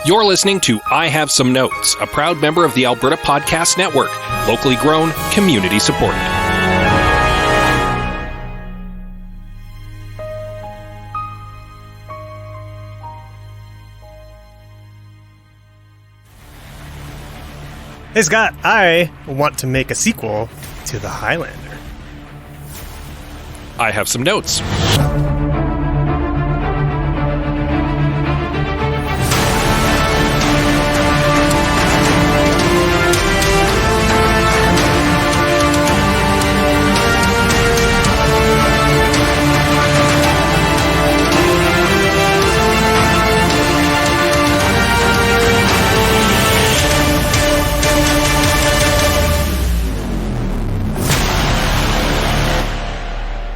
You're listening to I Have Some Notes, a proud member of the Alberta Podcast Network, locally grown, community supported. Hey Scott, I want to make a sequel to The Highlander. I have some notes.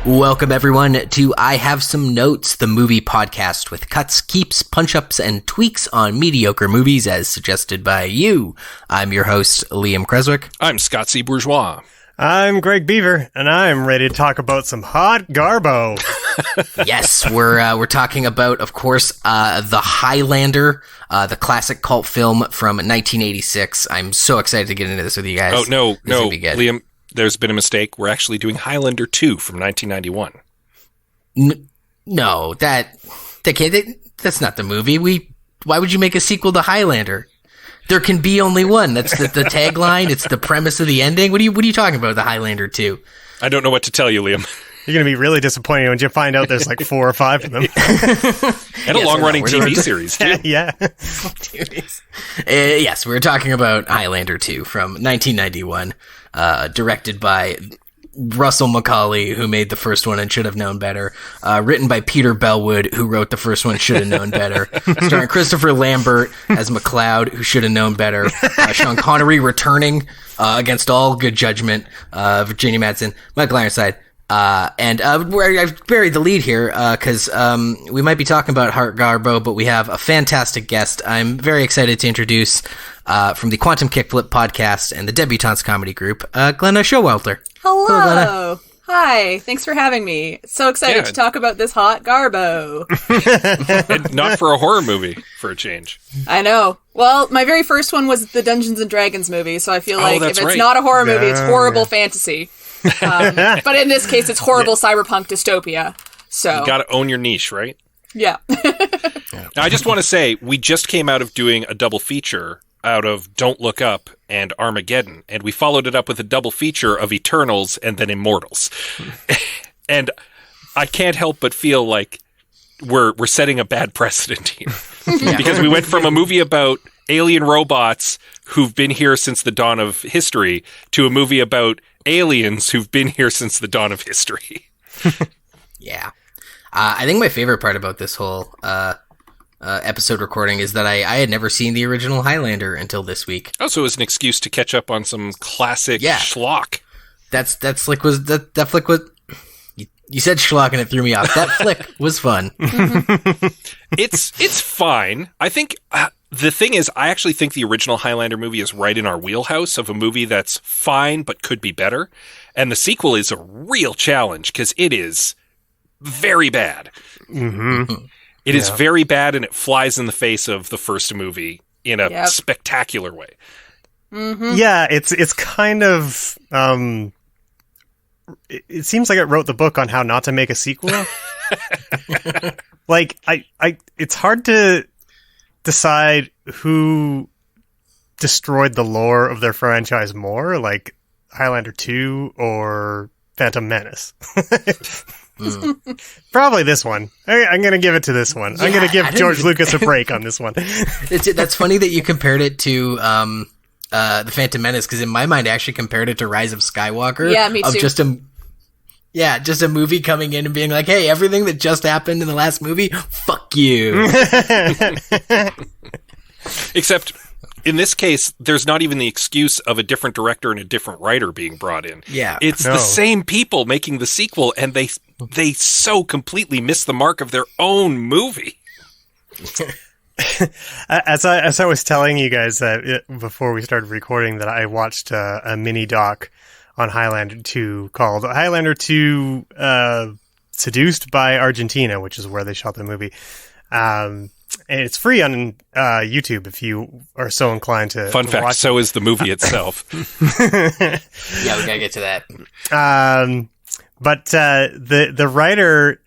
Welcome, everyone, to I Have Some Notes, the movie podcast with cuts, keeps, punch-ups, and tweaks on mediocre movies as suggested by you. I'm your host, Liam Creswick. I'm Scott C. Bourgeois. I'm Greg Beaver, and I'm ready to talk about some hot garbo. Yes, we're talking about, of course, The Highlander, the classic cult film from 1986. I'm so excited to get into this with you guys. Oh, no, Liam. There's been a mistake. We're actually doing Highlander II from 1991. No, that's not the movie. Why would you make a sequel to Highlander? There can be only one. That's the tagline. It's the premise of the ending. What are you talking about, the Highlander 2? I don't know what to tell you, Liam. You're going to be really disappointed when you find out there's like 4 or 5 of them. And a long-running TV series, too. Yeah. Yes, we're talking about Highlander 2 from 1991, directed by Russell Macaulay, who made the first one and should have known better. Written by Peter Bellwood, who wrote the first one, should have known better. Starring Christopher Lambert as MacLeod, who should have known better. Sean Connery returning against all good judgment. Virginia Madsen, Michael Ironside. And I've buried the lead here because we might be talking about Hart Garbo, but we have a fantastic guest. I'm very excited to introduce from the Quantum Kickflip podcast and the Debutantes comedy group, Glenna Schowalter. Hello. Glenna. Hi. Thanks for having me. So excited to talk about this hot Garbo. And not for a horror movie, for a change. I know. Well, my very first one was the Dungeons and Dragons movie, so I feel like if it's right. not a horror movie, it's horrible fantasy. But in this case, it's horrible cyberpunk dystopia. So You gotta own your niche, right? Yeah. Now, I just want to say, we just came out of doing a double feature out of Don't Look Up and Armageddon, and we followed it up with a double feature of Eternals and then Immortals. And I can't help but feel like we're setting a bad precedent here. Because we went from a movie about alien robots who've been here since the dawn of history to a movie about aliens who've been here since the dawn of history. Yeah. I think my favorite part about this whole episode recording is that I had never seen the original Highlander until this week. Oh, so it was an excuse to catch up on some classic schlock. That flick was you said schlock and it threw me off. That flick was fun. It's fine. I think the thing is, I actually think the original Highlander movie is right in our wheelhouse of a movie that's fine but could be better. And the sequel is a real challenge because it is very bad. Mm-hmm. It is very bad, and it flies in the face of the first movie in a spectacular way. Mm-hmm. Yeah, it's kind of... it seems like it wrote the book on how not to make a sequel. Like, it's hard to decide who destroyed the lore of their franchise more, like Highlander 2 or Phantom Menace. Probably this one. I'm going to give it to this one. I'm going to give George Lucas a break on this one. That's funny that you compared it to the Phantom Menace, because in my mind I actually compared it to Rise of Skywalker. Yeah, me too. Just a movie coming in and being like, hey, everything that just happened in the last movie, fuck you. Except, in this case, there's not even the excuse of a different director and a different writer being brought in. Yeah. It's the same people making the sequel, and they so completely miss the mark of their own movie. As I was telling you guys that before we started recording, that I watched a mini doc on Highlander 2 called Highlander 2 Seduced by Argentina, which is where they shot the movie. And it's free on YouTube if you are so inclined to. Fun fact: watch so is the movie itself. Yeah, we gotta get to that. But the writer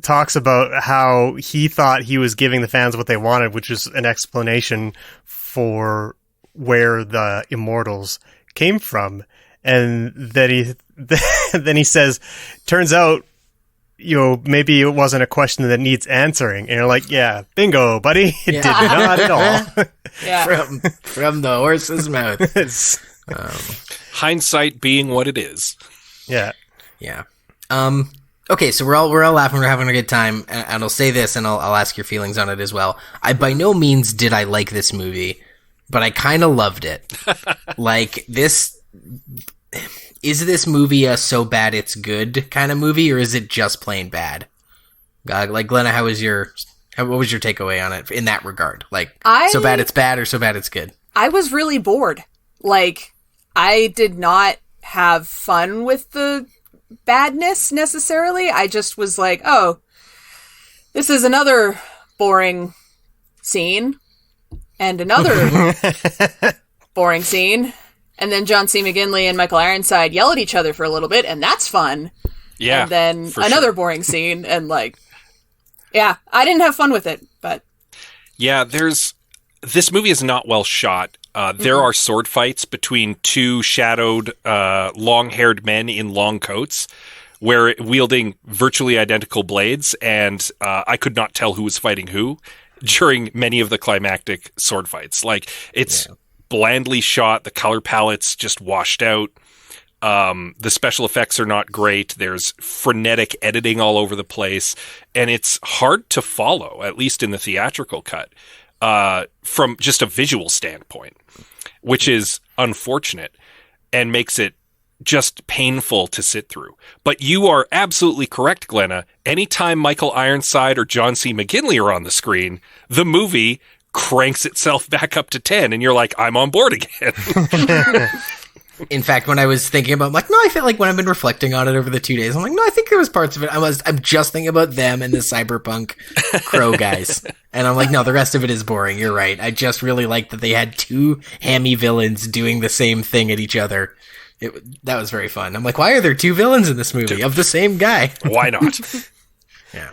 talks about how he thought he was giving the fans what they wanted, which is an explanation for where the immortals came from, and then he says, "Turns out, maybe it wasn't a question that needs answering." And you're like, "Yeah, bingo, buddy! It did not at all." Yeah. From the horse's mouth. Hindsight being what it is. Yeah. Yeah. Okay, so we're all laughing, we're having a good time, and I'll say this, and I'll ask your feelings on it as well. I by no means did I like this movie, but I kind of loved it. Like, is this movie a so bad it's good kind of movie, or is it just plain bad? Like, Glenna, what was your takeaway on it in that regard? Like, so bad it's bad, or so bad it's good? I was really bored. Like, I did not have fun with the badness necessarily. I just was like, oh, this is another boring scene and another boring scene, and then John C. McGinley and Michael Ironside yell at each other for a little bit, and that's fun. Yeah, and then another boring scene, and like, yeah, I didn't have fun with it, but yeah, this movie is not well shot. There are sword fights between two shadowed, long-haired men in long coats, wielding virtually identical blades, and I could not tell who was fighting who during many of the climactic sword fights. Like, it's blandly shot, the color palette's just washed out, the special effects are not great, there's frenetic editing all over the place, and it's hard to follow, at least in the theatrical cut. From just a visual standpoint, which is unfortunate and makes it just painful to sit through. But you are absolutely correct, Glenna. Anytime Michael Ironside or John C. McGinley are on the screen, the movie cranks itself back up to 10, and you're like, I'm on board again. In fact, when I was thinking about, like, no, I feel like when I've been reflecting on it over the 2 days, I'm like, no, I think there was parts of it. I'm just thinking about them and the cyberpunk crow guys. And I'm like, no, the rest of it is boring. You're right. I just really liked that they had two hammy villains doing the same thing at each other. That was very fun. I'm like, why are there two villains in this movie of the same guy? Why not? Yeah.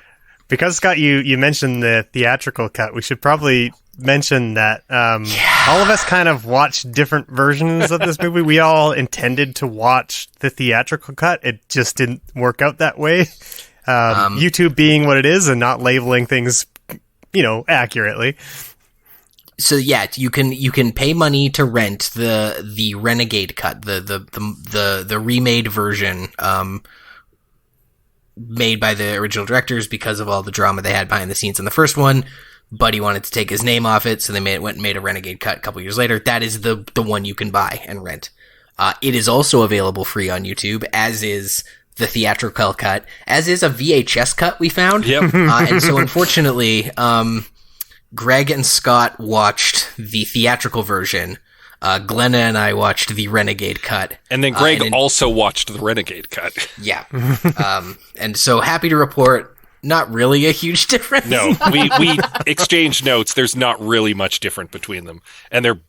Because, Scott, you mentioned the theatrical cut, we should probably mention that all of us kind of watched different versions of this movie. We all intended to watch the theatrical cut. It just didn't work out that way. YouTube being what it is and not labeling things, accurately. So yeah, you can pay money to rent the Renegade cut, the remade version, made by the original directors because of all the drama they had behind the scenes in the first one. Buddy wanted to take his name off it, so they went and made a Renegade cut a couple years later. That is the one you can buy and rent. It is also available free on YouTube, as is the theatrical cut, as is a VHS cut we found. Yep. And so unfortunately, Greg and Scott watched the theatrical version. Glenna and I watched the Renegade cut. And then Greg also watched the Renegade cut. Yeah. And so happy to report, not really a huge difference. No, we exchanged notes. There's not really much different between them. And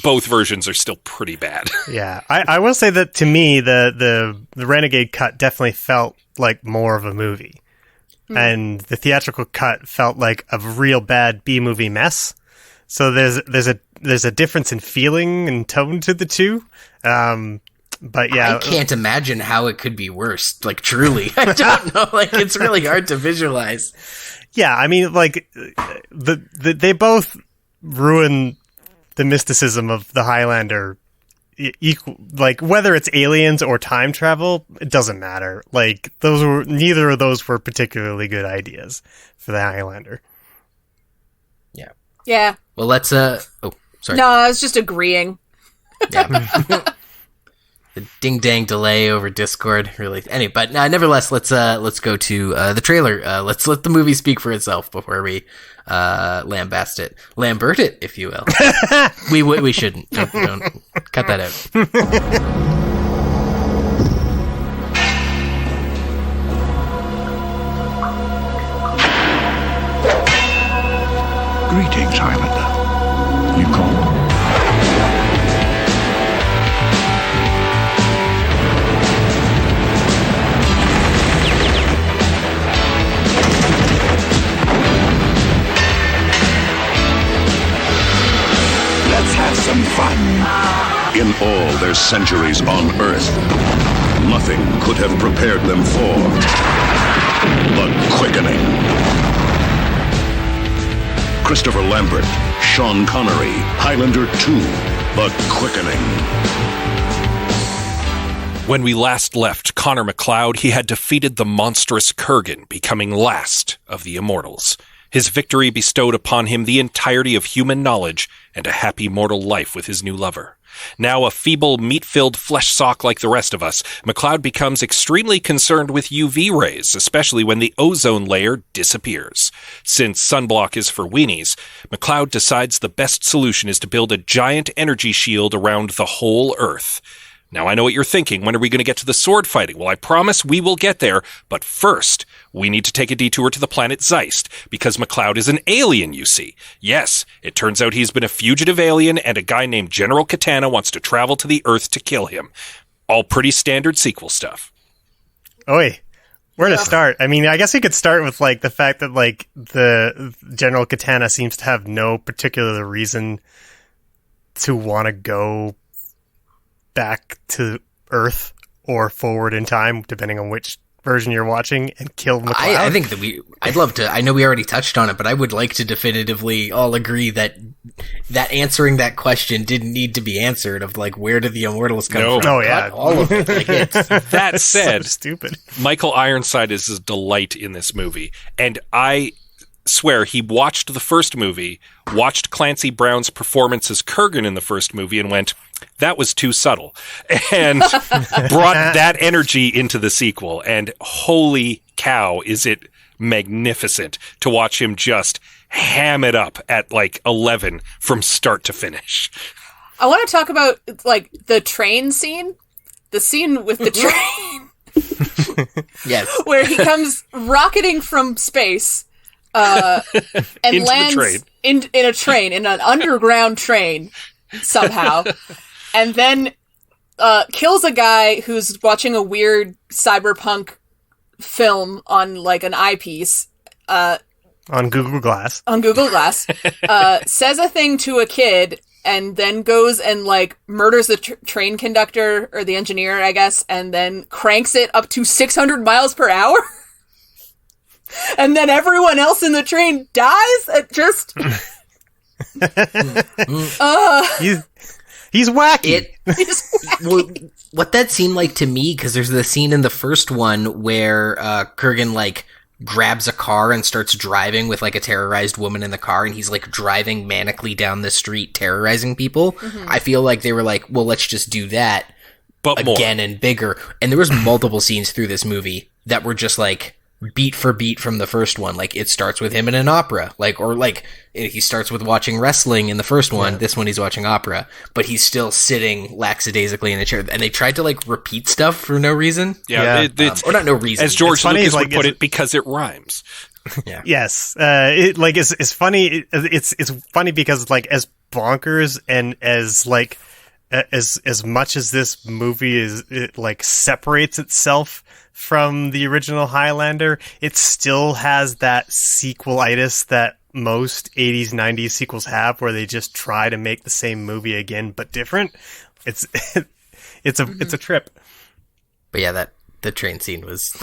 both versions are still pretty bad. Yeah. I will say that to me, the Renegade cut definitely felt like more of a movie. And the theatrical cut felt like a real bad B-movie mess. So there's a difference in feeling and tone to the two. But yeah, I can't imagine how it could be worse. Like, truly, I don't know. Like, it's really hard to visualize. Yeah, I mean, like they both ruin the mysticism of the Highlander. Like, whether it's aliens or time travel, it doesn't matter. Like, neither of those were particularly good ideas for the Highlander. Yeah. yeah. Well, let's oh, sorry. No, I was just agreeing. Yeah. The ding dang delay over Discord, really. Anyway, but nevertheless, let's go to the trailer. Let's let the movie speak for itself before we lambast it, if you will. we shouldn't. Don't cut that out. Greetings, Highlander. You called? Let's have some fun. In all their centuries on Earth, nothing could have prepared them for the Quickening. Christopher Lambert, Sean Connery, Highlander II, the Quickening. When we last left Connor MacLeod, he had defeated the monstrous Kurgan, becoming last of the immortals. His victory bestowed upon him the entirety of human knowledge and a happy mortal life with his new lover. Now a feeble, meat-filled flesh sock like the rest of us, MacLeod becomes extremely concerned with UV rays, especially when the ozone layer disappears. Since sunblock is for weenies, MacLeod decides the best solution is to build a giant energy shield around the whole Earth. Now I know what you're thinking, when are we going to get to the sword fighting? Well, I promise we will get there, but first, we need to take a detour to the planet Zeist, because MacLeod is an alien, you see. Yes, it turns out he's been a fugitive alien, and a guy named General Katana wants to travel to the Earth to kill him. All pretty standard sequel stuff. Oi, where to start? I mean, I guess we could start with, like, the fact that, like, the General Katana seems to have no particular reason to want to go back to Earth or forward in time, depending on which version you're watching, and kill MacLeod. I think that I'd love to, I know we already touched on it, but I would like to definitively all agree that answering that question didn't need to be answered, of like, where did the immortals come from? Oh, yeah. All of it. Like, it's, That said, so stupid. Michael Ironside is a delight in this movie, and I swear he watched the first movie, watched Clancy Brown's performance as Kurgan in the first movie, and went, that was too subtle, and brought that energy into the sequel. And holy cow, is it magnificent to watch him just ham it up at like 11 from start to finish. I want to talk about, like, the train scene. The scene with the train. yes. Where he comes rocketing from space and Into lands the train. in a train, in an underground train, somehow. And then kills a guy who's watching a weird cyberpunk film on, like, an eyepiece. On Google Glass. On Google Glass. Says a thing to a kid, and then goes and, like, murders the train conductor, or the engineer, I guess, and then cranks it up to 600 miles per hour. And then everyone else in the train dies. It just... He's wacky. Well, what that seemed like to me, because there's the scene in the first one where Kurgan, like, grabs a car and starts driving with, like, a terrorized woman in the car, and he's, like, driving manically down the street terrorizing people. Mm-hmm. I feel like they were like, well, let's just do that, but again more. And bigger. And there was multiple scenes through this movie that were just, like, beat for beat from the first one. Like, it starts with him in an opera, like, or like he starts with watching wrestling in the first one. This one he's watching opera, but he's still sitting lackadaisically in a chair, and they tried to, like, repeat stuff for no reason. It's, or not no reason, as George Lucas would put it, because it rhymes. Yeah. Yes. It's funny. It's funny because, like, as bonkers and as, like, as much as this movie like separates itself from the original Highlander, it still has that sequelitis that most 80s, 90s sequels have, where they just try to make the same movie again but different. It's a trip. But yeah, the train scene was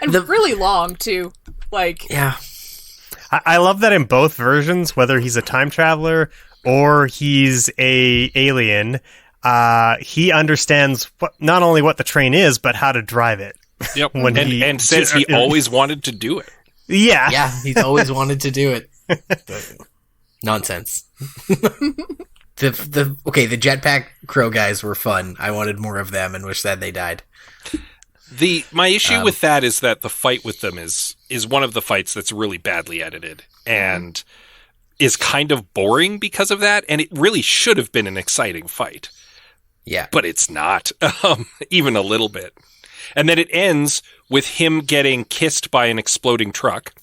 and really long too. Like, yeah. I love that in both versions, whether he's a time traveler or he's a alien, he understands not only what the train is, but how to drive it. Yep, and says he always wanted to do it. Yeah. Yeah, he's always wanted to do it. But nonsense. The Jetpack Crow guys were fun. I wanted more of them and wish that they died. My issue with that is that the fight with them is one of the fights that's really badly edited and is kind of boring because of that, and it really should have been an exciting fight. Yeah. But it's not, even a little bit. And then it ends with him getting kissed by an exploding truck.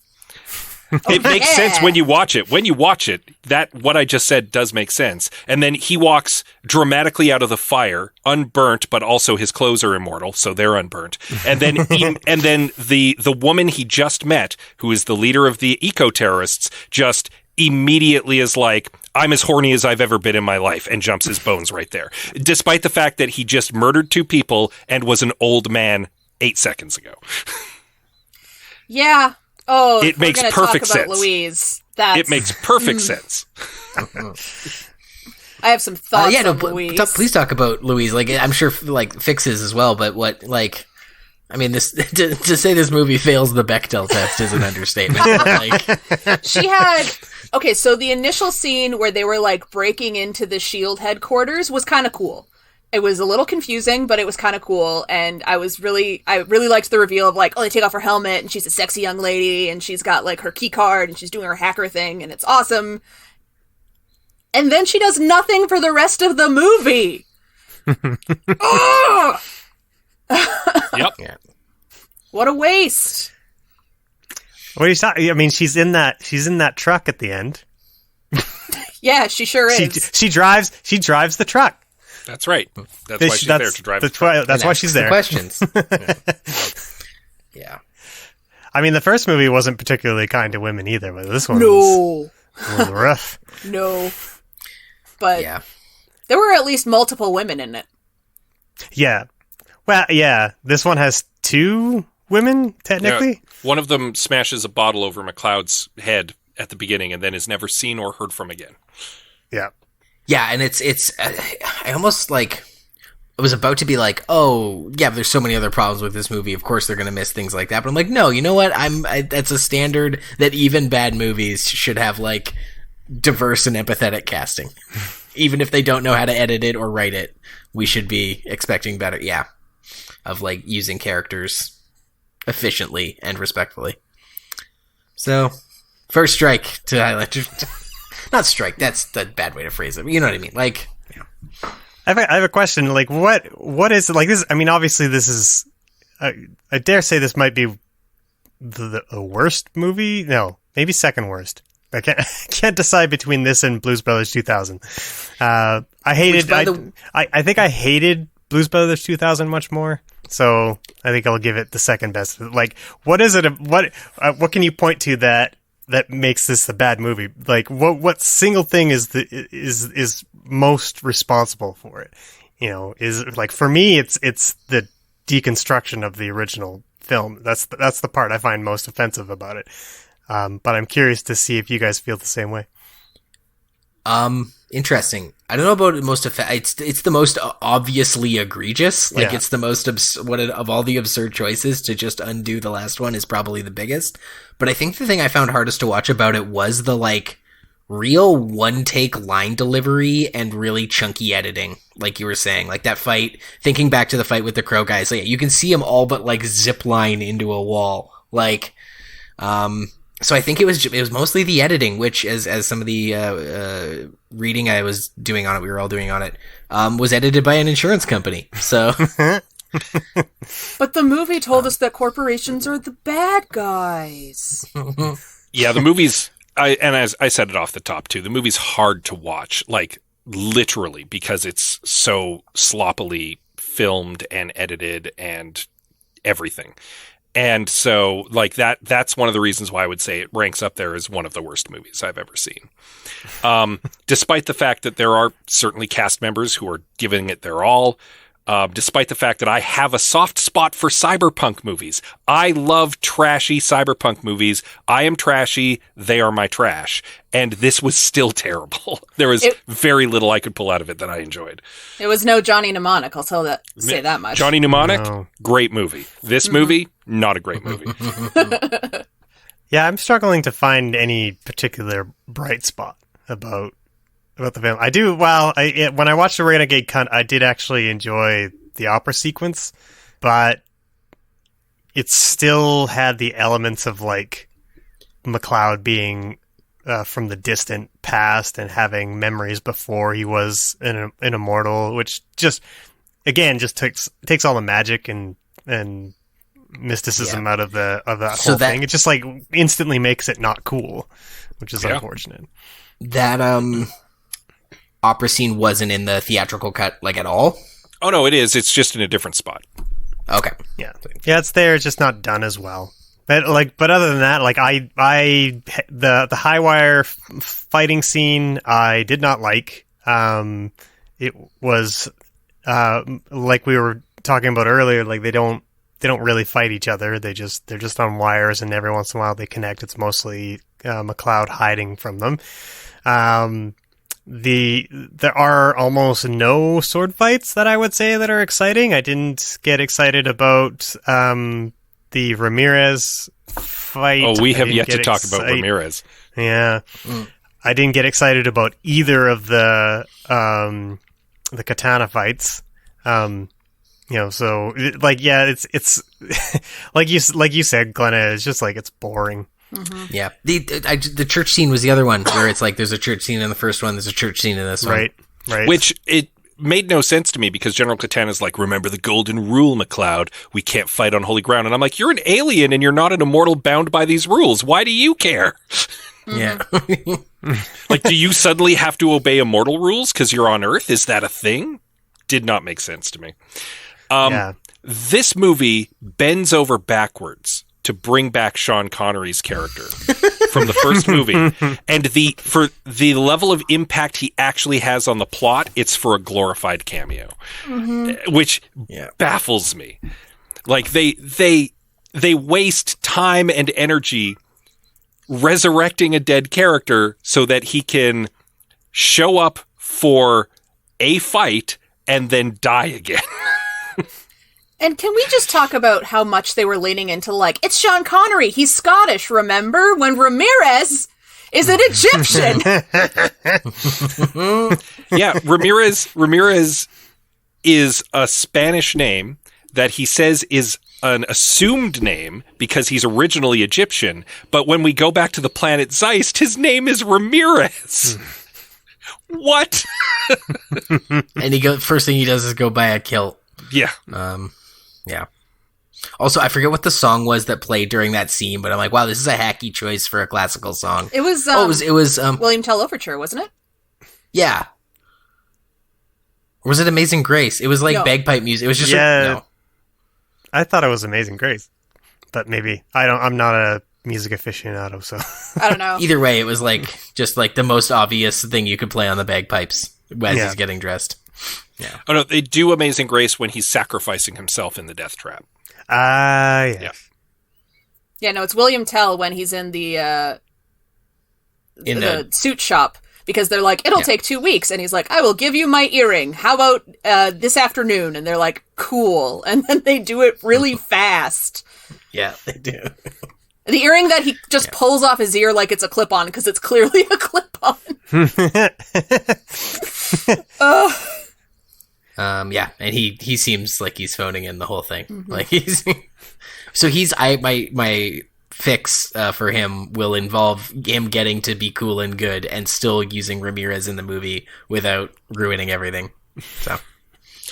It makes sense when you watch it. When you watch it, that what I just said does make sense. And then he walks dramatically out of the fire, unburnt, but also his clothes are immortal, so they're unburnt. And then the woman he just met, who is the leader of the eco-terrorists, just immediately is like, I'm as horny as I've ever been in my life, and jumps his bones right there. Despite the fact that he just murdered 2 people and was an old man 8 seconds ago. Yeah. Oh, it makes perfect sense. Louise. It makes perfect sense. I have some thoughts on Louise. Please talk about Louise. Like, I'm sure, like, fixes as well, but what, like, I mean, this to say this movie fails the Bechdel test is an understatement. Like, she had... Okay, so the initial scene where they were, like, breaking into the S.H.I.E.L.D. headquarters was kind of cool. It was a little confusing, but it was kind of cool, and I really liked the reveal of, like, oh, they take off her helmet, and she's a sexy young lady, and she's got, like, her key card, and she's doing her hacker thing, and it's awesome. And then she does nothing for the rest of the movie! Ugh! Yep. What a waste! What are you talking? I mean, she's in that truck at the end. Yeah, she sure is. She drives the truck. That's right. That's why she's there to drive. That's why she's there. Questions. Yeah. I mean, the first movie wasn't particularly kind to women either, but this one was rough. No. But yeah, there were at least multiple women in it. Yeah. Well, yeah. This one has 2 women, technically. Yeah, one of them smashes a bottle over MacLeod's head at the beginning and then is never seen or heard from again. Yeah. Yeah, and it's I almost, like, I was about to be like, oh, yeah, there's so many other problems with this movie. Of course they're going to miss things like that. But I'm like, no, you know what? That's a standard that even bad movies should have, like, diverse and empathetic casting. Even if they don't know how to edit it or write it, we should be expecting better, of, like, using characters efficiently and respectfully. So, first strike to Highlander. Not strike, that's the bad way to phrase it. You know what I mean? Like, yeah. I have a question. Like, what is it like this? I mean, obviously, this is. I dare say this might be the worst movie. No, maybe second worst. I can't decide between this and Blues Brothers 2000. I hated. I think I hated Blues Brothers 2000 much more. So I think I'll give it the second best. Like, what is it? What can you point to that makes this a bad movie? Like, what single thing is most responsible for it? You know, is like, for me, it's the deconstruction of the original film. That's the part I find most offensive about it. But I'm curious to see if you guys feel the same way. Interesting. I don't know about most it's the most obviously egregious. Like, it's the most of all the absurd choices to just undo the last one is probably the biggest. But I think the thing I found hardest to watch about it was the, like, real one-take line delivery and really chunky editing, like you were saying. Like, that fight, thinking back to the fight with the Crow guys, like, you can see them all but, like, zip line into a wall. Like, so I think it was mostly the editing, which, as some of the reading I was doing on it, we were all doing on it, was edited by an insurance company. So, but the movie told us that corporations are the bad guys. Yeah, the movie's, as I said it off the top too, the movie's hard to watch, like, literally, because it's so sloppily filmed and edited and everything. And so, like, that's one of the reasons why I would say it ranks up there as one of the worst movies I've ever seen. Despite the fact that there are certainly cast members who are giving it their all, despite the fact that I have a soft spot for cyberpunk movies. I love trashy cyberpunk movies. I am trashy. They are my trash. And this was still terrible. There was very little I could pull out of it that I enjoyed. It was no Johnny Mnemonic, I'll say that much. Johnny Mnemonic, great movie. This movie, not a great movie. Yeah, I'm struggling to find any particular bright spot about the film. I do. Well, when I watched the Renegade Cunt, I did actually enjoy the opera sequence, but it still had the elements of, like, MacLeod being from the distant past and having memories before he was an immortal, which just takes all the magic and mysticism out of that whole thing. It just like instantly makes it not cool, which is unfortunate. That opera scene wasn't in the theatrical cut like at all? Oh no, it is. It's just in a different spot. Okay. Yeah, it's there. It's just not done as well. But other than that, like the high wire fighting scene, I did not like. It was like we were talking about earlier. Like they don't really fight each other. They're just on wires, and every once in a while they connect. It's mostly MacLeod hiding from them. There are almost no sword fights that I would say that are exciting. I didn't get excited about the Ramirez fight. Oh, we have yet to talk about Ramirez. Yeah. I didn't get excited about either of the katana fights. So it's like you said, Glenna, it's just like it's boring. Mm-hmm. Yeah, the church scene was the other one where it's like there's a church scene in the first one, there's a church scene in this one. Right. Which it made no sense to me because General Katana's like, remember the golden rule, MacLeod. We can't fight on holy ground. And I'm like, you're an alien and you're not an immortal bound by these rules. Why do you care? Yeah. Like, do you suddenly have to obey immortal rules because you're on Earth? Is that a thing? Did not make sense to me. This movie bends over backwards to bring back Sean Connery's character from the first movie. And for the level of impact he actually has on the plot, it's for a glorified cameo, which baffles me. Like they waste time and energy resurrecting a dead character so that he can show up for a fight and then die again. And can we just talk about how much they were leaning into, like, it's Sean Connery, he's Scottish, remember? When Ramirez is an Egyptian! Yeah, Ramirez is a Spanish name that he says is an assumed name because he's originally Egyptian, but when we go back to the planet Zeist, his name is Ramirez! What? And first thing he does is go buy a kilt. Yeah. Yeah. Also, I forget what the song was that played during that scene, but I'm like, wow, this is a hacky choice for a classical song. It was, it was William Tell Overture, wasn't it? Yeah. Or was it Amazing Grace? It was like bagpipe music. It was just no. I thought it was Amazing Grace, but maybe I'm not a music aficionado, so I don't know. Either way, it was like just like the most obvious thing you could play on the bagpipes as he's getting dressed. Yeah. Oh no, they do Amazing Grace when he's sacrificing himself in the death trap. Yeah. Yeah, no, it's William Tell when he's in the suit shop because they're like, it'll take 2 weeks, and he's like, I will give you my earring. How about this afternoon? And they're like, cool, and then they do it really fast. Yeah, they do. The earring that he just pulls off his ear like it's a clip-on because it's clearly a clip-on. And he seems like he's phoning in the whole thing. Mm-hmm. Like my fix for him will involve him getting to be cool and good and still using Ramirez in the movie without ruining everything. So,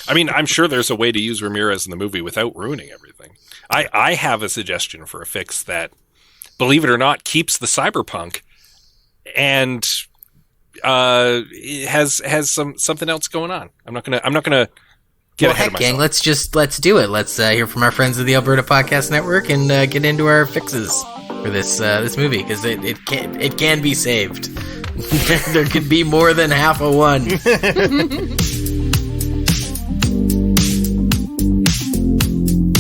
I mean, I'm sure there's a way to use Ramirez in the movie without ruining everything. I have a suggestion for a fix that, believe it or not, keeps the cyberpunk and it has something else going on. I'm not gonna get ahead of myself. Gang, let's do it. Let's hear from our friends of the Alberta Podcast Network and get into our fixes for this movie because it can be saved. There could be more than half a one.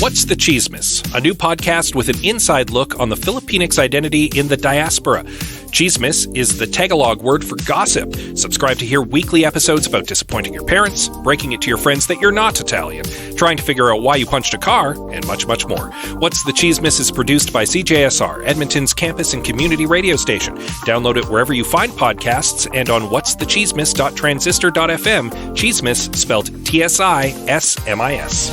What's the Chismis? A new podcast with an inside look on the Filipinx identity in the diaspora. Chismis is the Tagalog word for gossip. Subscribe to hear weekly episodes about disappointing your parents, breaking it to your friends that you're not Italian, trying to figure out why you punched a car, and much, much more. What's the Chismis is produced by CJSR, Edmonton's campus and community radio station. Download it wherever you find podcasts and on what'sthechismis.transistor.fm. Chismis spelled TSISMIS.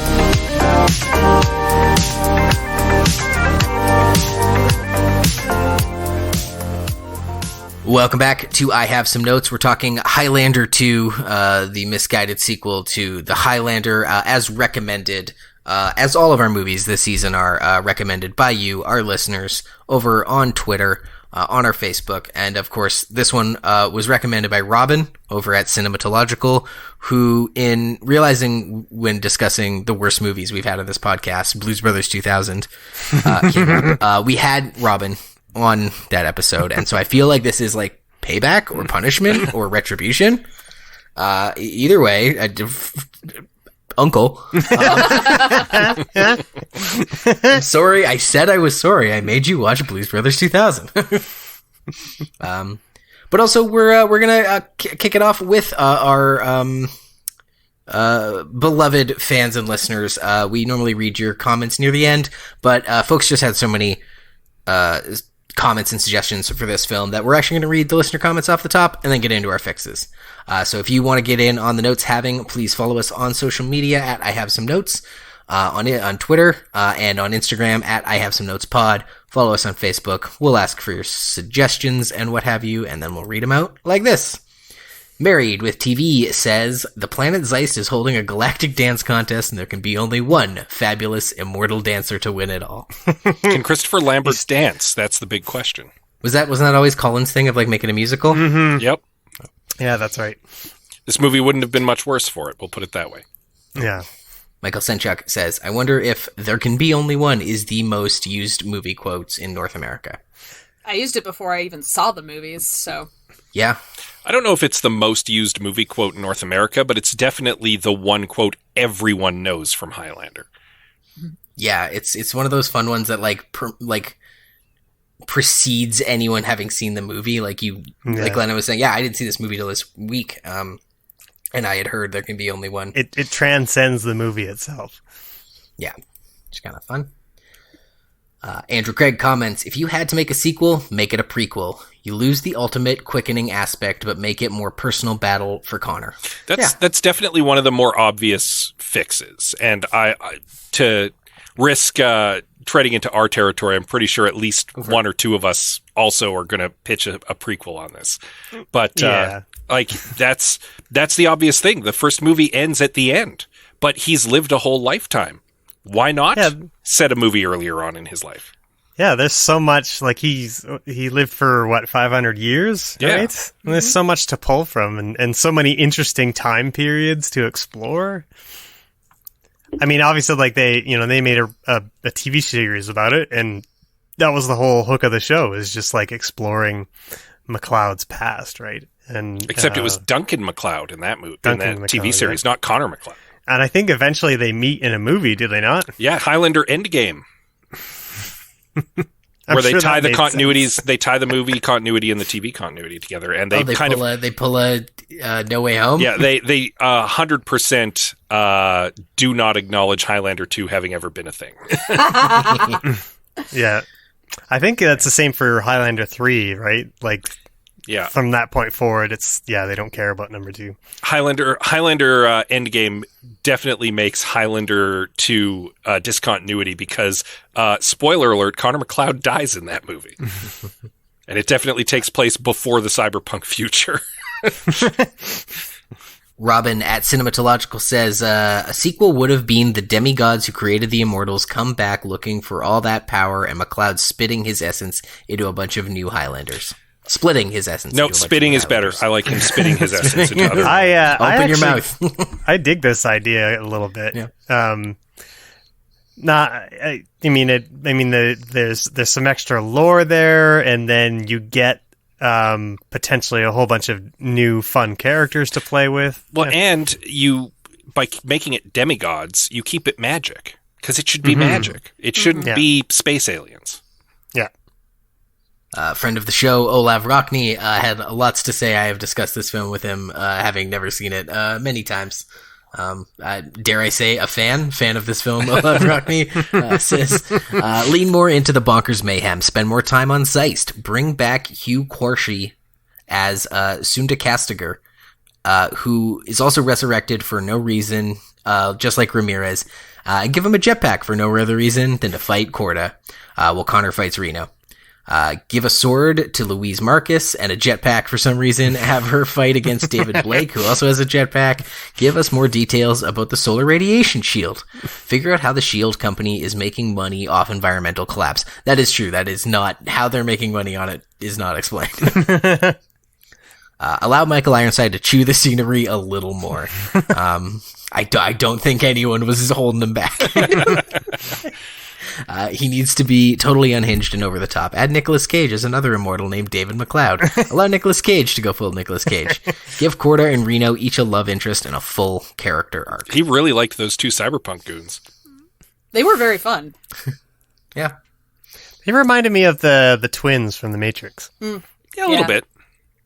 Welcome back to I Have Some Notes. We're talking Highlander II, the misguided sequel to the Highlander, as recommended As all of our movies this season are recommended by you, our listeners, over on Twitter, on our Facebook, and of course, this one was recommended by Robin over at Cinematological, who, in realizing when discussing the worst movies we've had on this podcast, Blues Brothers 2000, came up. We had Robin on that episode, and so I feel like this is like payback or punishment or retribution. Either way, Uncle. I'm sorry. I said I was sorry. I made you watch Blues Brothers 2000. But also we're gonna kick it off with our beloved fans and listeners. We normally read your comments near the end, but folks just had so many comments and suggestions for this film that we're actually going to read the listener comments off the top and then get into our fixes. So if you want to get in on the notes having, please follow us on social media at I Have Some Notes, on Twitter, and on Instagram at I Have Some Notes Pod. Follow us on Facebook. We'll ask for your suggestions and what have you, and then we'll read them out like this. Married with TV says, the planet Zeist is holding a galactic dance contest and there can be only one fabulous immortal dancer to win it all. Can Christopher Lambert dance? That's the big question. Wasn't that always Colin's thing of like making a musical? Mm-hmm. Yep. Yeah, that's right. This movie wouldn't have been much worse for it. We'll put it that way. Yeah. Michael Senchuk says, I wonder if there can be only one is the most used movie quotes in North America. I used it before I even saw the movies, so... Yeah. I don't know if it's the most used movie quote in North America, but it's definitely the one quote everyone knows from Highlander. Yeah, it's one of those fun ones that precedes anyone having seen the movie. Like Glenna was saying, yeah, I didn't see this movie till this week, and I had heard there can be only one. It transcends the movie itself. Yeah, it's kind of fun. Andrew Craig comments, if you had to make a sequel, make it a prequel. You lose the ultimate quickening aspect, but make it more personal battle for Connor. That's definitely one of the more obvious fixes. And I to risk treading into our territory, I'm pretty sure at least one or two of us also are going to pitch a prequel on this. But that's the obvious thing. The first movie ends at the end, but he's lived a whole lifetime. Why not set a movie earlier on in his life? Yeah, there's so much, like, he lived for, 500 years, yeah. Right? Mm-hmm. There's so much to pull from, and so many interesting time periods to explore. I mean, obviously, like, they made a TV series about it, and that was the whole hook of the show, is just, like, exploring MacLeod's past, right? And except it was Duncan MacLeod in that TV series, not Connor MacLeod. And I think eventually they meet in a movie, do they not? Yeah, Highlander Endgame. Where they tie the continuities, they tie the movie continuity and the TV continuity together, and they pull a No Way Home. Yeah, they 100% do not acknowledge Highlander 2 having ever been a thing. Yeah, I think that's the same for Highlander 3, right? Like, yeah, from that point forward, they don't care about number 2. Highlander Endgame definitely makes Highlander 2 discontinuity because, spoiler alert, Connor MacLeod dies in that movie. And it definitely takes place before the cyberpunk future. Robin at Cinematological says, a sequel would have been the demigods who created the Immortals come back looking for all that power and MacLeod spitting his essence into a bunch of new Highlanders. Splitting his essence. No, spitting is better. I like him spitting his essence into other. Open your mouth. I dig this idea a little bit. Yeah. There's some extra lore there, and then you get potentially a whole bunch of new fun characters to play with. Well, and you, by making it demigods, you keep it magic because it should be magic. It shouldn't be space aliens. Yeah. Friend of the show, Olav Rockney, had lots to say. I have discussed this film with him, having never seen it many times. Dare I say, a fan of this film, Olav Rockney, says, lean more into the bonkers mayhem, spend more time on Zeist, bring back Hugh Quarshie as Sunda Castigar, who is also resurrected for no reason, just like Ramirez, and give him a jetpack for no other reason than to fight Corda, while Connor fights Reno. Give a sword to Louise Marcus and a jetpack for some reason. Have her fight against David Blake, who also has a jetpack. Give us more details about the solar radiation shield. Figure out how the shield company is making money off environmental collapse. That is true. That is not how they're making money on it. Is not explained. Allow Michael Ironside to chew the scenery a little more. I don't think anyone was holding him back. He needs to be totally unhinged and over the top. Add Nicolas Cage as another immortal named David MacLeod. Allow Nicolas Cage to go full Nicolas Cage. Give Corda and Reno each a love interest and a full character arc. He really liked those two cyberpunk goons. They were very fun. Yeah. They reminded me of the twins from The Matrix. Yeah, a little bit.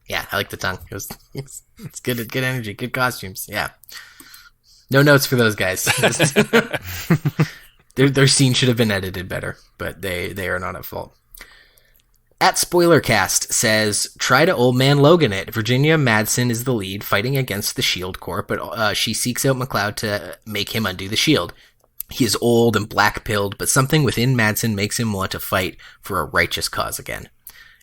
Yeah, I like the tongue. It's good energy, good costumes. Yeah. No notes for those guys. Their scene should have been edited better, but they are not at fault. At Spoilercast says, try to Old Man Logan it. Virginia Madsen is the lead, fighting against the SHIELD Corps, but she seeks out MacLeod to make him undo the shield. He is old and black-pilled, but something within Madsen makes him want to fight for a righteous cause again.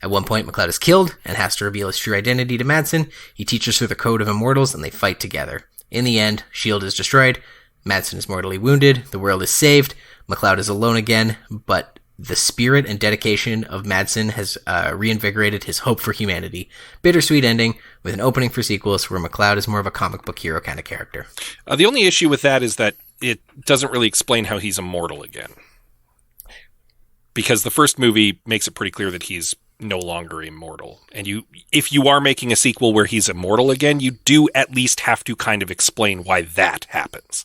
At one point, MacLeod is killed and has to reveal his true identity to Madsen. He teaches her the Code of Immortals, and they fight together. In the end, S.H.I.E.L.D. is destroyed, Madsen is mortally wounded, the world is saved, MacLeod is alone again, but the spirit and dedication of Madsen has reinvigorated his hope for humanity. Bittersweet ending, with an opening for sequels where MacLeod is more of a comic book hero kind of character. The only issue with that is that it doesn't really explain how he's immortal again. Because the first movie makes it pretty clear that he's no longer immortal. And if you are making a sequel where he's immortal again, you do at least have to kind of explain why that happens.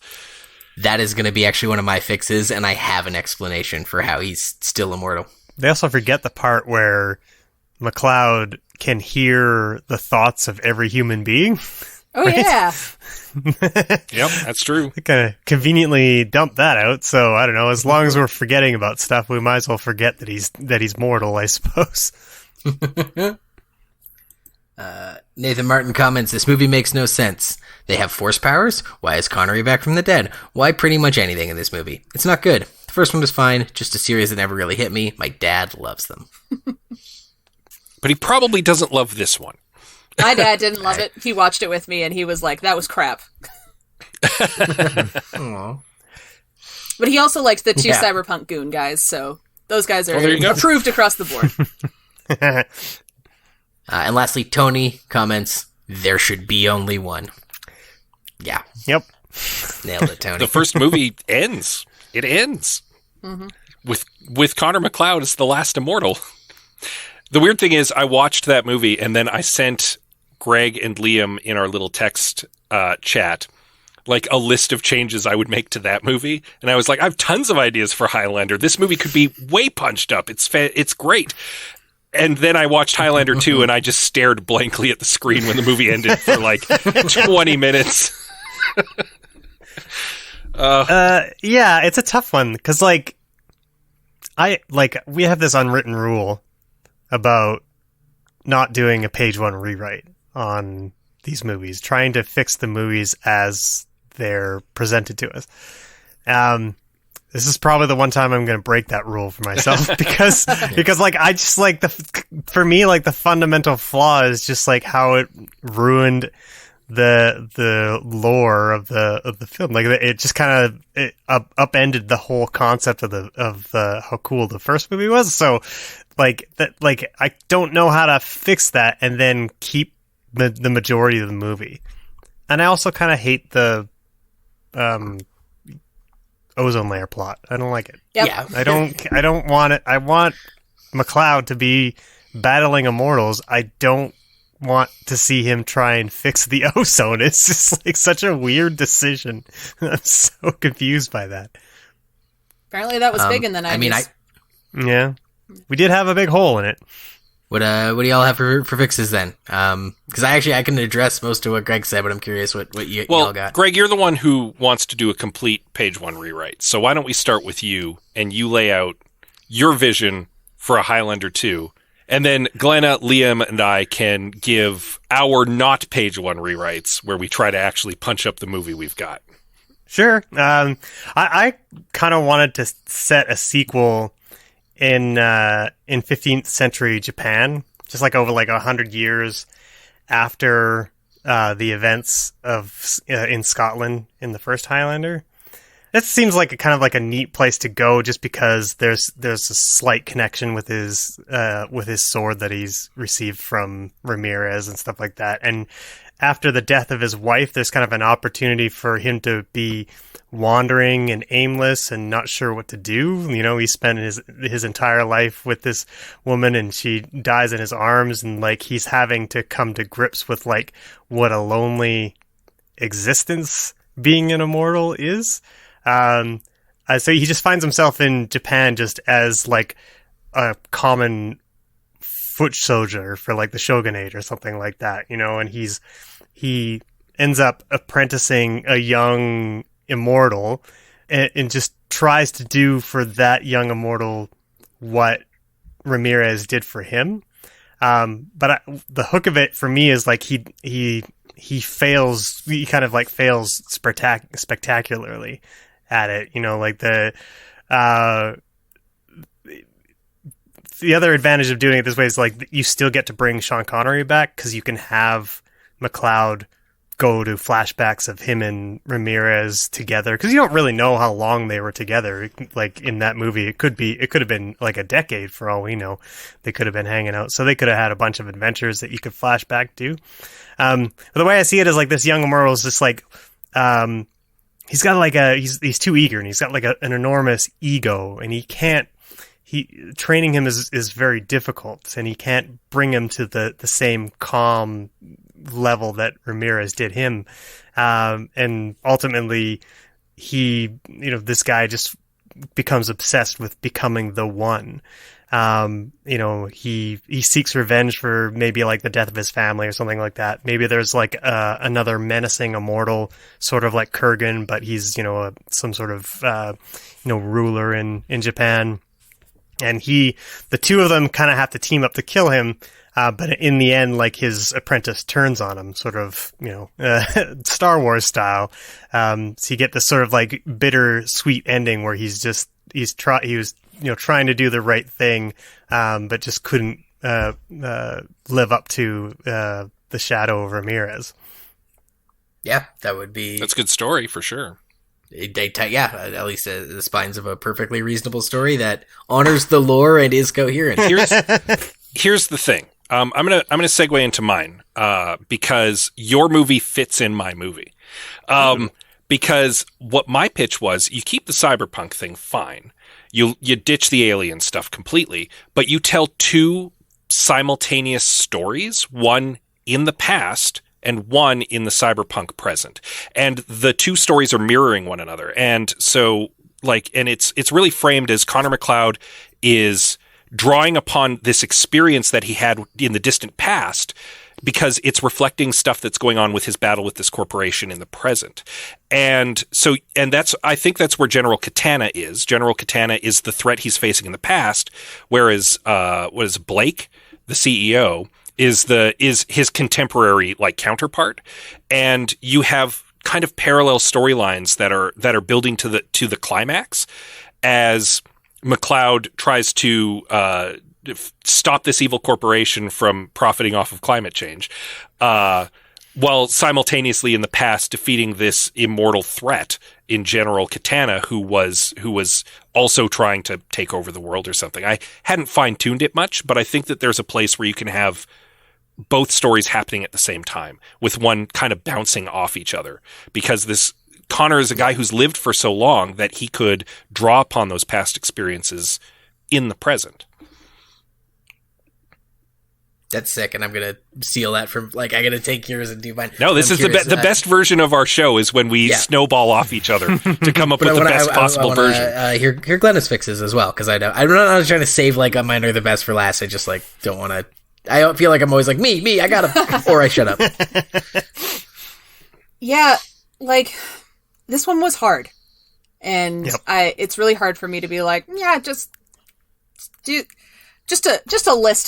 That is going to be actually one of my fixes, and I have an explanation for how he's still immortal. They also forget the part where MacLeod can hear the thoughts of every human being. Oh, right? Yeah. Yep, that's true. They kind of conveniently dump that out, so I don't know, as long as we're forgetting about stuff, we might as well forget that he's mortal, I suppose. Nathan Martin comments, this movie makes no sense. They have force powers? Why is Connery back from the dead? Why pretty much anything in this movie? It's not good. The first one was fine, just a series that never really hit me. My dad loves them. But he probably doesn't love this one. My dad didn't love it. He watched it with me and he was like, that was crap. Aww. But he also likes the two cyberpunk goon guys, so those guys are there you go. approved across the board. And lastly, Tony comments, there should be only one. Yeah. Yep. Nailed it, Tony. The first movie ends. It ends. Mm-hmm. With Connor MacLeod as the last immortal. The weird thing is, I watched that movie and then I sent Greg and Liam in our little text chat like a list of changes I would make to that movie. And I was like, I have tons of ideas for Highlander. This movie could be way punched up. It's great. And then I watched Highlander 2 and I just stared blankly at the screen when the movie ended for like 20 minutes. Yeah, it's a tough one because we have this unwritten rule about not doing a page one rewrite on these movies, trying to fix the movies as they're presented to us. This is probably the one time I'm going to break that rule for myself because I just like for me, the fundamental flaw is just like how it ruined the lore of the film. Like it just kind of upended the whole concept of how cool the first movie was. So I don't know how to fix that and then keep the majority of the movie. And I also kind of hate the ozone layer plot. I don't like it. Yep. Yeah. I don't want it. I want MacLeod to be battling immortals. I don't want to see him try and fix the ozone. It's just like such a weird decision. I'm so confused by that. Apparently that was big in the 90s. Yeah. We did have a big hole in it. What do y'all have for fixes then? Because I can address most of what Greg said, but I'm curious what y'all got. Greg, you're the one who wants to do a complete page one rewrite. So why don't we start with you and you lay out your vision for a Highlander 2, and then Glenna, Liam, and I can give our not page one rewrites where we try to actually punch up the movie we've got. Sure. I kind of wanted to set a sequel in 15th century Japan, just like over like 100 years after the events of in Scotland in the first Highlander. That seems like a kind of like a neat place to go, just because there's a slight connection with his sword that he's received from Ramirez and stuff like that. And after the death of his wife, there's kind of an opportunity for him to be wandering and aimless and not sure what to do. You know, he spent his entire life with this woman, and she dies in his arms, and like he's having to come to grips with like what a lonely existence being an immortal is. So he just finds himself in Japan just as like a common foot soldier for like the shogunate or something like that, you know, and he ends up apprenticing a young immortal and just tries to do for that young immortal what Ramirez did for him. But the hook of it for me is like he fails, he kind of like fails spectacularly at it, you know, like the other advantage of doing it this way is like you still get to bring Sean Connery back, because you can have MacLeod go to flashbacks of him and Ramirez together, because you don't really know how long they were together. Like in that movie, it could have been like a decade for all we know. They could have been hanging out, so they could have had a bunch of adventures that you could flashback to. But the way I see it is like this young immortal is just like he's got like he's too eager, and he's got like an enormous ego, and training him is very difficult, and he can't bring him to the same calm level that Ramirez did him. And ultimately this guy just becomes obsessed with becoming the one. He seeks revenge for maybe like the death of his family or something like that. Maybe there's like another menacing immortal, sort of like Kurgan, but he's, some sort of, ruler in Japan. And the two of them kind of have to team up to kill him. But in the end, like his apprentice turns on him, sort of, Star Wars style. So you get this sort of like bitter sweet ending where he was trying to do the right thing, but just couldn't live up to the shadow of Ramirez. Yeah, that's a good story for sure. At least the spines of a perfectly reasonable story that honors the lore and is coherent. Here's the thing. I'm gonna segue into mine because your movie fits in my movie. Because what my pitch was, you keep the cyberpunk thing fine. You ditch the alien stuff completely, but you tell two simultaneous stories, one in the past and one in the cyberpunk present. And the two stories are mirroring one another. And so it's really framed as Connor MacLeod is drawing upon this experience that he had in the distant past, because it's reflecting stuff that's going on with his battle with this corporation in the present. And I think that's where General Katana is. General Katana is the threat he's facing in the past, whereas Blake, the CEO, is his contemporary like counterpart. And you have kind of parallel storylines that are building to the climax as MacLeod tries to stop this evil corporation from profiting off of climate change, while simultaneously in the past defeating this immortal threat in General Katana, who was also trying to take over the world or something. I hadn't fine-tuned it much, but I think that there's a place where you can have both stories happening at the same time, with one kind of bouncing off each other, because this Connor is a guy who's lived for so long that he could draw upon those past experiences in the present. That's sick, and I'm going to steal that from, I got to take yours and do mine. No, this is the best version of our show is when we snowball off each other to come up with the best possible version. Hear Glenna's fixes as well, because I'm not trying to save, mine are the best for last. I just, don't want to... I don't feel like I'm always me, I got to... or I shut up. Yeah, this one was hard. And yep. It's really hard for me to be just list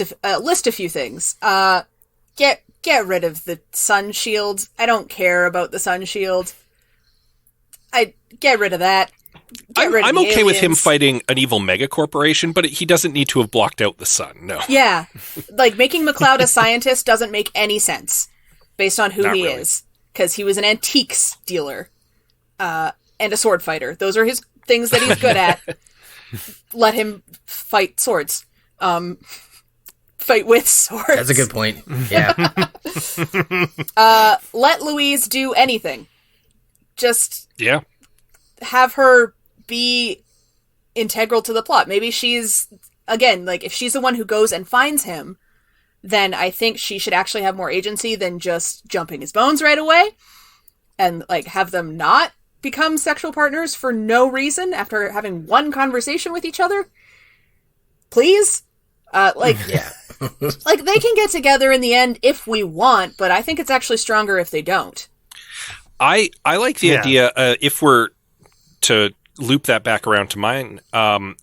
a few things. Get rid of the sun shield. I don't care about the sun shield. I get rid of that. I'm okay with him fighting an evil mega corporation, but he doesn't need to have blocked out the sun. No. Yeah. Like, making MacLeod a scientist doesn't make any sense based on who he is. Because he was an antiques dealer and a sword fighter. Those are his things that he's good at. Let him fight swords. Fight with swords. That's a good point. Yeah. Let Louise do anything. Just yeah, have her be integral to the plot. Maybe she's, again, like, if she's the one who goes and finds him, then I think she should actually have more agency than just jumping his bones right away and, like, have them not become sexual partners for no reason after having one conversation with each other. Please? Like, like, they can get together in the end if we want, but I think it's actually stronger if they don't. I like the idea, if we're to loop that back around to mine,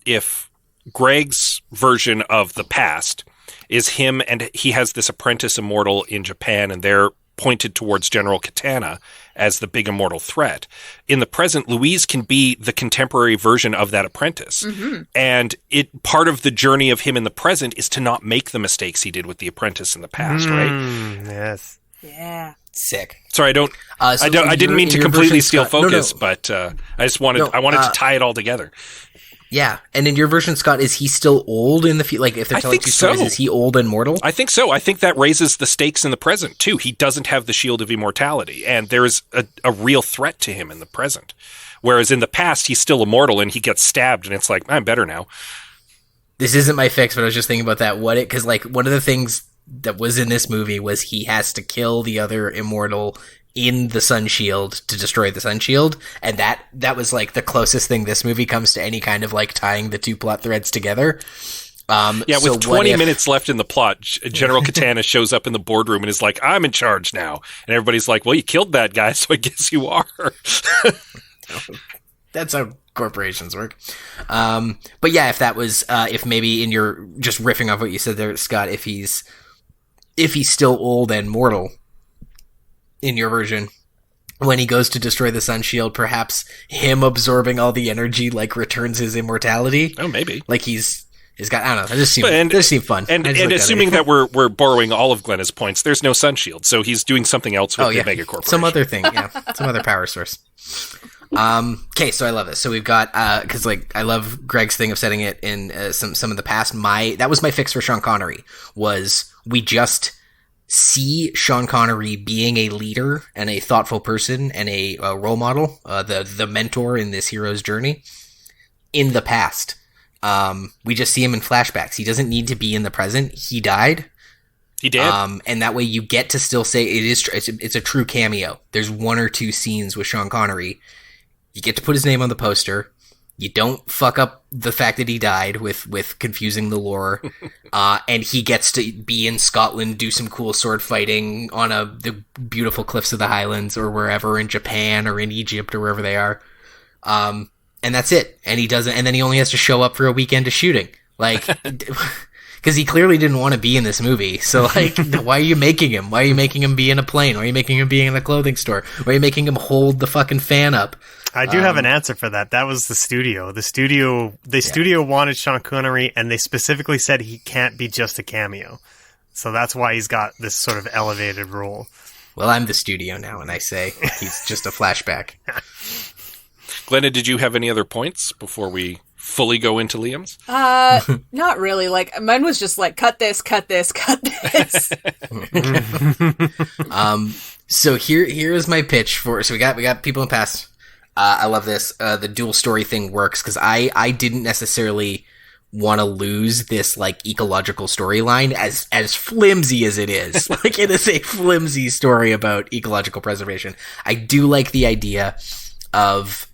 if Greg's version of the past is him and he has this apprentice immortal in Japan and they're pointed towards General Katana as the big immortal threat. In the present, Louise can be the contemporary version of that apprentice. Mm-hmm. And part of the journey of him in the present is to not make the mistakes he did with the apprentice in the past, right? Yes. Yeah. Sick. Sorry, I didn't mean to completely steal focus, but I just wanted to tie it all together. Yeah, and in your version, Scott, is he still old in the like if they're telling two stories, is he old and mortal? I think so. I think that raises the stakes in the present too. He doesn't have the shield of immortality, and there is a real threat to him in the present. Whereas in the past, he's still immortal and he gets stabbed, and it's like, I'm better now. This isn't my fix, but I was just thinking about that. Because like one of the things that was in this movie was he has to kill the other immortal in the sun shield to destroy the sun shield, and that was like the closest thing this movie comes to any kind of like tying the two plot threads together. With 20 minutes left in the plot, General Katana shows up in the boardroom and is like, I'm in charge now. And everybody's like, well, you killed that guy, so I guess you are. That's how corporations work. But yeah, if that was, if maybe in your, just riffing off what you said there, Scott, if he's still old and mortal, in your version, when he goes to destroy the sun shield, perhaps him absorbing all the energy like returns his immortality. Oh, maybe. Like he's got, I don't know. It just seemed fun. And assuming that we're borrowing all of Glenna's points, there's no sun shield, so he's doing something else with the mega corporation. Some other thing, yeah. Some other power source. Okay, so I love this. So we've got, cause like, I love Greg's thing of setting it in some of the past. That was my fix for Sean Connery, was we just see Sean Connery being a leader and a thoughtful person and a role model, the mentor in this hero's journey in the past. We just see him in flashbacks. He doesn't need to be in the present. He died. He did. And that way you get to still say it's a true cameo. There's one or two scenes with Sean Connery. You get to put his name on the poster. You don't fuck up the fact that he died with confusing the lore. And he gets to be in Scotland, do some cool sword fighting on the beautiful cliffs of the Highlands or wherever, in Japan or in Egypt or wherever they are. And that's it. And he doesn't, and then he only has to show up for a weekend of shooting. Like, cause he clearly didn't want to be in this movie. So like, why are you making him? Why are you making him be in a plane? Why are you making him be in a clothing store? Why are you making him hold the fucking fan up? I do have an answer for that. That was the studio. The studio wanted Sean Connery, and they specifically said he can't be just a cameo. So that's why he's got this sort of elevated role. Well, I'm the studio now, and I say he's just a flashback. Glenna, did you have any other points before we fully go into Liam's? Not really. Like, mine was just like, cut this, cut this, cut this. So here is my pitch for. So we got people in past. I love this. The dual story thing works because I didn't necessarily want to lose this like ecological storyline as flimsy as it is. Like, it is a flimsy story about ecological preservation. I do like the idea of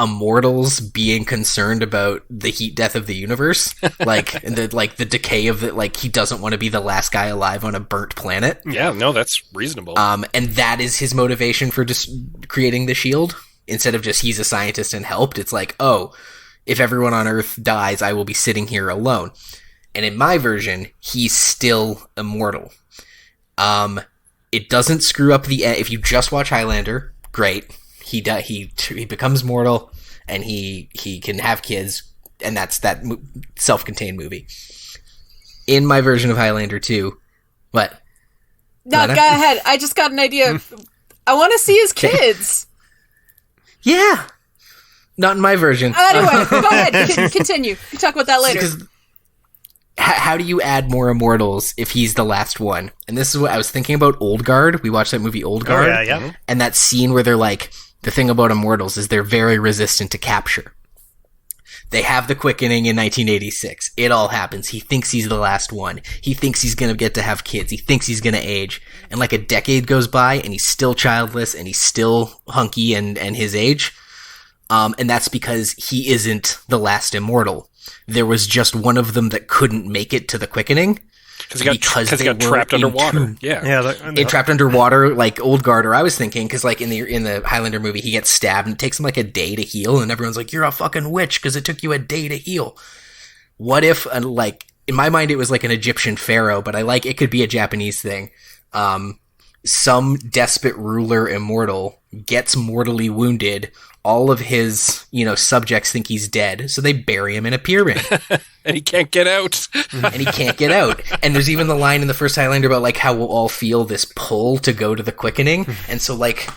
immortals being concerned about the heat death of the universe, like the decay of it. Like, he doesn't want to be the last guy alive on a burnt planet. Yeah, no, that's reasonable. And that is his motivation for just creating the shield. Instead of just he's a scientist and helped, it's like, oh, if everyone on Earth dies, I will be sitting here alone. And in my version, he's still immortal. It doesn't screw up the end. If you just watch Highlander, great. He becomes mortal, and he can have kids, and that's that self-contained movie. In my version of Highlander 2, what? No, go ahead. I just got an idea. I want to see his kids. Yeah. Not in my version. Anyway, go ahead. Continue. We'll talk about that later. How do you add more immortals if he's the last one? And this is what I was thinking about Old Guard. We watched that movie Old Guard. Oh, yeah. And that scene where they're like, the thing about immortals is they're very resistant to capture. They have the quickening in 1986. It all happens. He thinks he's the last one. He thinks he's going to get to have kids. He thinks he's going to age. And like a decade goes by and he's still childless and he's still hunky and his age. And that's because he isn't the last immortal. There was just one of them that couldn't make it to the quickening. Because he got trapped underwater. Yeah. Trapped underwater, like Old Guard, or I was thinking, because like in the Highlander movie, he gets stabbed and it takes him like a day to heal, and everyone's like, "You're a fucking witch because it took you a day to heal." What if, like, in my mind, it was like an Egyptian pharaoh, but it could be a Japanese thing. Some despot ruler immortal gets mortally wounded. All of his, subjects think he's dead, so they bury him in a pyramid. And he can't get out. And there's even the line in the first Highlander about, like, how we'll all feel this pull to go to the quickening. And so, like,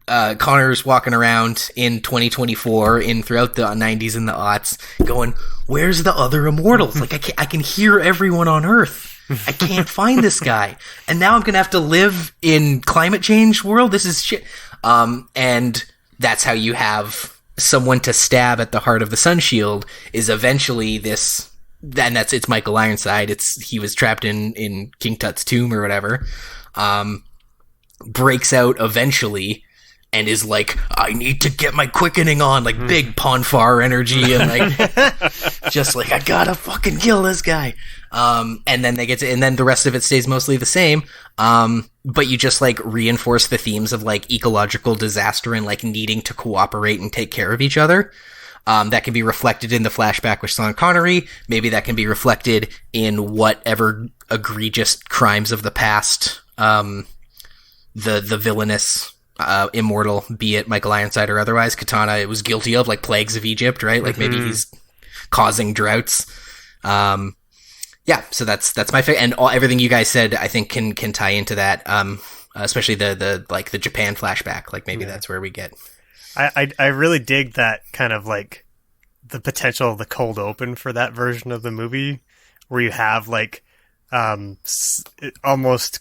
Connor's walking around in 2024, throughout the 90s and the aughts, going, "Where's the other immortals? Like, I can hear everyone on Earth. I can't find this guy. And now I'm going to have to live in climate change world? This is shit." And that's how you have someone to stab at the heart of the Sun Shield, is eventually this, and it's Michael Ironside. He was trapped in King Tut's tomb or whatever, breaks out eventually and is like, "I need to get my quickening on," like big Ponfar energy, and like, just like, "I gotta fucking kill this guy." And then and then the rest of it stays mostly the same. But you just like reinforce the themes of like ecological disaster and like needing to cooperate and take care of each other. That can be reflected in the flashback with Sean Connery. Maybe that can be reflected in whatever egregious crimes of the past, the villainous, immortal, be it Michael Ironside or otherwise, Katana, it was guilty of, like plagues of Egypt, right? Like maybe he's causing droughts. Yeah, so that's my favorite, and everything you guys said, I think can tie into that. Especially the Japan flashback. Like maybe that's where we get. I really dig that kind of like the potential of the cold open for that version of the movie, where you have like almost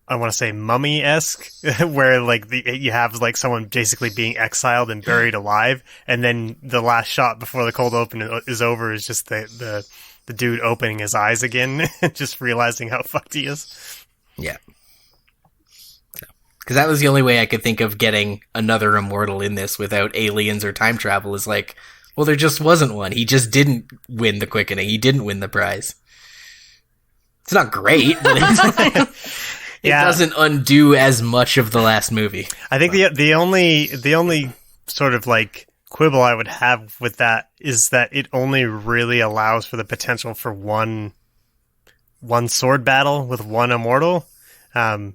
I want to say mummy-esque, where like you have like someone basically being exiled and buried alive, and then the last shot before the cold open is over is just the dude opening his eyes again, just realizing how fucked he is. Yeah. Because that was the only way I could think of getting another immortal in this without aliens or time travel, is like, well, there just wasn't one. He just didn't win the quickening. He didn't win the prize. It's not great, but it doesn't undo as much of the last movie. I think the only sort of like quibble I would have with that is that it only really allows for the potential for one sword battle with one immortal. So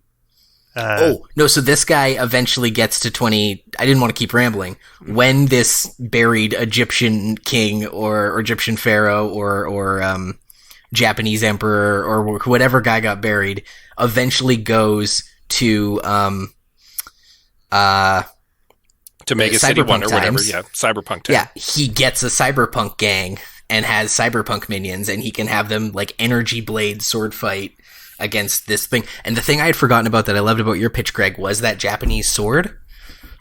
this guy eventually gets to 20. I didn't want to keep rambling. When this buried Egyptian king or Egyptian pharaoh or Japanese emperor or whatever guy got buried eventually goes to make a city one or whatever, cyberpunk time. Yeah, he gets a cyberpunk gang and has cyberpunk minions, and he can have them like energy blade sword fight against this thing. And the thing I had forgotten about that I loved about your pitch, Greg, was that Japanese sword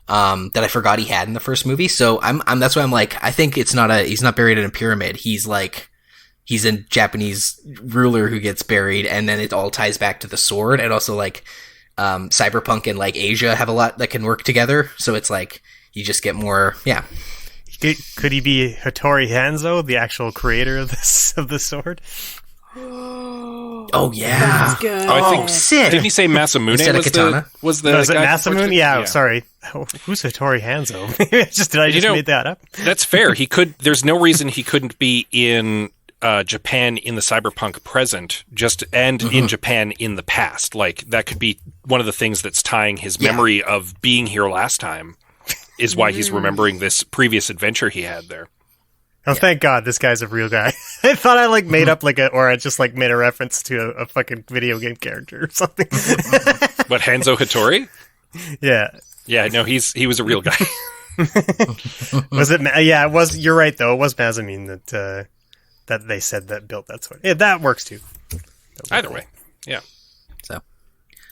that I forgot he had in the first movie. So I'm that's why I'm like, I think he's not buried in a pyramid. He's a Japanese ruler who gets buried, and then it all ties back to the sword. And also like cyberpunk and like Asia have a lot that can work together. So it's like you just get more, yeah. Could he be Hattori Hanzo, the actual creator of the sword? Oh yeah, that's good. I think sick. Didn't he say Masamune was it Masamune? Yeah, sorry. Who's Hattori Hanzo? Did I just make that up? That's fair. He could. There's no reason he couldn't be in Japan in the cyberpunk present, in Japan in the past. Like that could be one of the things that's tying his memory of being here last time is why he's remembering this previous adventure he had there. Oh, thank God, this guy's a real guy. I thought I like made up or I just like made a reference to a fucking video game character or something. What, Hanzo Hattori? Yeah. Yeah, no, he was a real guy. Was it? Yeah, it was. You're right, though. It was Mazamine that they said that built that sword. Yeah, that works too. Either way, yeah. So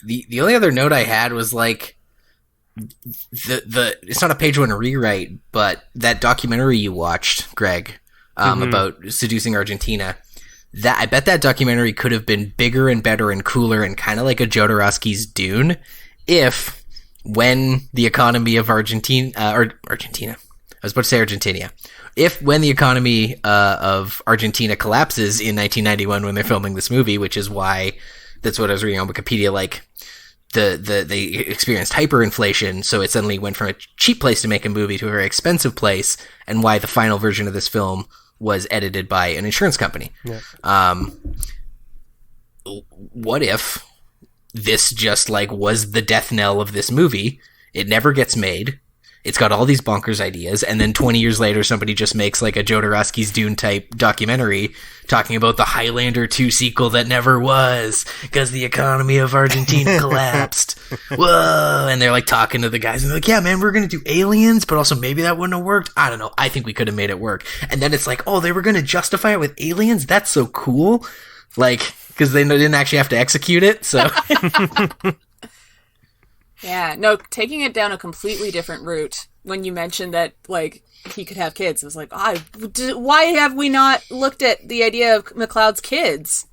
the only other note I had was like the it's not a page one rewrite, but that documentary you watched, Greg, about seducing Argentina. That I bet that documentary could have been bigger and better and cooler and kind of like a Jodorowsky's Dune, if when the economy of Argentina, I was about to say Argentina. If when the economy of Argentina collapses in 1991 when they're filming this movie, which is why that's what I was reading on Wikipedia, like they experienced hyperinflation, so it suddenly went from a cheap place to make a movie to a very expensive place, and why the final version of this film was edited by an insurance company. Yeah. What if this just like was the death knell of this movie? It never gets made. It's got all these bonkers ideas, and then 20 years later, somebody just makes like a Jodorowsky's Dune type documentary talking about the Highlander II sequel that never was because the economy of Argentina collapsed. Whoa! And they're like talking to the guys, and they're like, "Yeah, man, we're gonna do aliens, but also maybe that wouldn't have worked. I don't know. I think we could have made it work." And then it's like, "Oh, they were gonna justify it with aliens. That's so cool!" Like, because they didn't actually have to execute it, so. Yeah, no, taking it down a completely different route. When you mentioned that, like, he could have kids, I was like, why have we not looked at the idea of MacLeod's kids?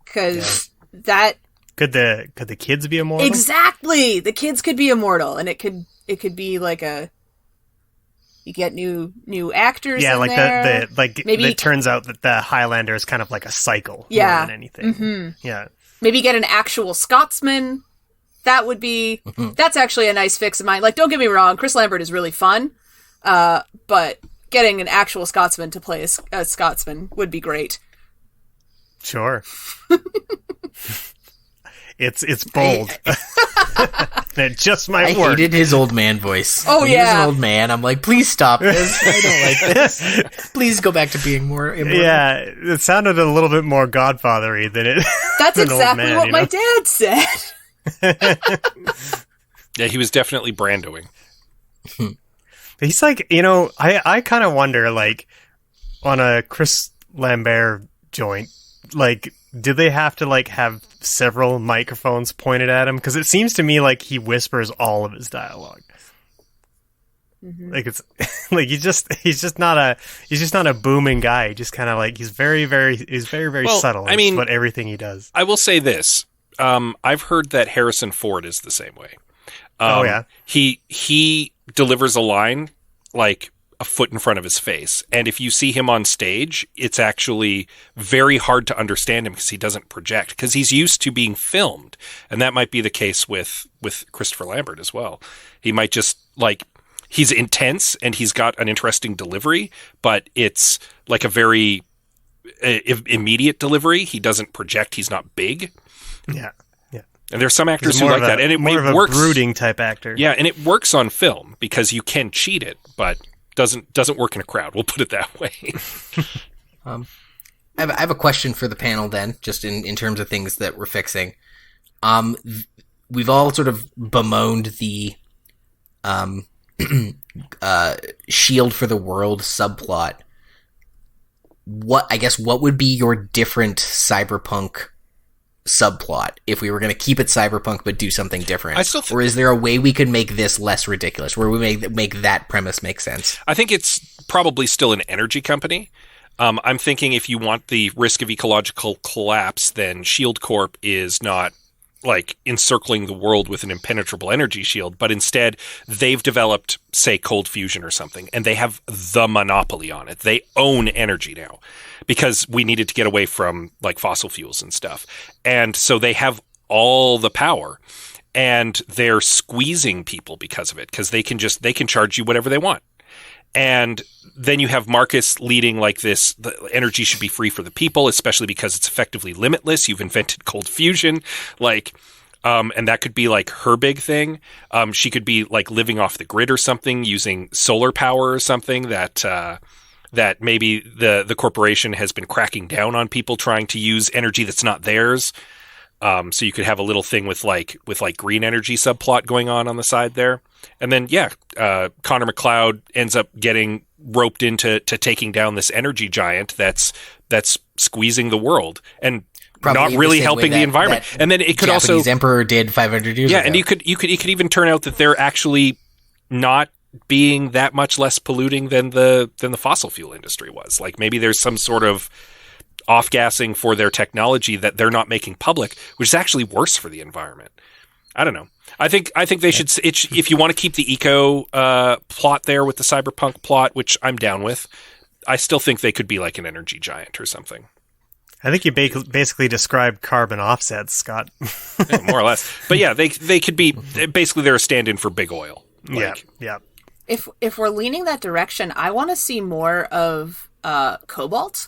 Because that could the kids be immortal? Exactly, the kids could be immortal, and it could be like you get new actors. Yeah, in like there. Maybe it turns out that the Highlander is kind of like a cycle more than anything. Mm-hmm. Yeah, maybe get an actual Scotsman. That would be, that's actually a nice fix of mine. Like, don't get me wrong, Chris Lambert is really fun, but getting an actual Scotsman to play a Scotsman would be great. Sure. It's bold. It just might work. I hated his old man voice. Oh, when yeah. He was an old man. I'm like, please stop this. I don't like this. Please go back to being more immortal. Yeah, it sounded a little bit more Godfather-y than it. That's exactly what my dad said. Yeah, he was definitely Brandoing. He's like, I kind of wonder, like, on a Chris Lambert joint, like, did they have to, like, have several microphones pointed at him? Because it seems to me like he whispers all of his dialogue. Mm-hmm. Like, it's like he's just not a booming guy. He just kind of like he's very subtle. I mean, about everything he does. I will say this. I've heard that Harrison Ford is the same way. Oh yeah. He delivers a line like a foot in front of his face. And if you see him on stage, it's actually very hard to understand him because he doesn't project, because he's used to being filmed. And that might be the case with Christopher Lambert as well. He might just like, he's intense and he's got an interesting delivery, but it's like a very immediate delivery. He doesn't project. He's not big. Yeah. Yeah. And there's some actors who like that. And it works. A brooding type actor. Yeah. And it works on film because you can cheat it, but doesn't work in a crowd. We'll put it that way. I have a question for the panel then, just in terms of things that we're fixing. We've all sort of bemoaned the Shield for the World subplot. What would be your different cyberpunk subplot if we were going to keep it cyberpunk but do something different? Or is there a way we could make this less ridiculous, where we make that premise make sense? I think it's probably still an energy company. I'm thinking if you want the risk of ecological collapse, then Shield Corp is not like encircling the world with an impenetrable energy shield, but instead they've developed, say, cold fusion or something, and they have the monopoly on it. They own energy now because we needed to get away from like fossil fuels and stuff. And so they have all the power, and they're squeezing people because of it, because they can charge you whatever they want. And then you have Marcus leading like this, the energy should be free for the people, especially because it's effectively limitless. You've invented cold fusion. Like, and that could be like her big thing. She could be like living off the grid or something, using solar power or something that maybe the corporation has been cracking down on people trying to use energy that's not theirs. So you could have a little thing with like green energy subplot going on the side there. And then, Connor MacLeod ends up getting roped into taking down this energy giant that's squeezing the world and probably not really helping the environment. And then it could Japanese emperor did 500 years ago. Yeah, and you could even turn out that they're actually not being that much less polluting than the fossil fuel industry was. Like maybe there's some sort of off-gassing for their technology that they're not making public, which is actually worse for the environment. I don't know. I think they should, if you want to keep the eco plot there with the cyberpunk plot, which I'm down with, I still think they could be like an energy giant or something. I think you basically described carbon offsets, Scott. Yeah, more or less. But yeah, they could be, basically they're a stand-in for big oil. Yeah. If we're leaning that direction, I want to see more of Cobalt.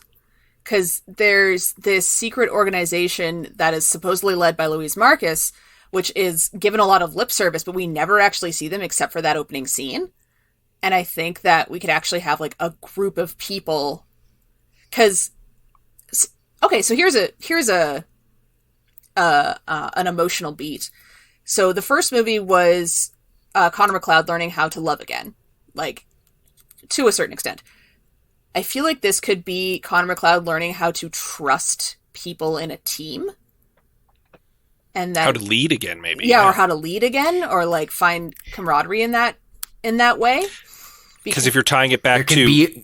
Because there's this secret organization that is supposedly led by Louise Marcus, which is given a lot of lip service, but we never actually see them except for that opening scene. And I think that we could actually have like a group of people. Because, okay, so here's an emotional beat. So the first movie was Connor MacLeod learning how to love again, like to a certain extent. I feel like this could be Connor MacLeod learning how to trust people in a team. And then, how to lead again, maybe. Yeah, or how to lead again, or like find camaraderie in that way. Because if you're tying it back to...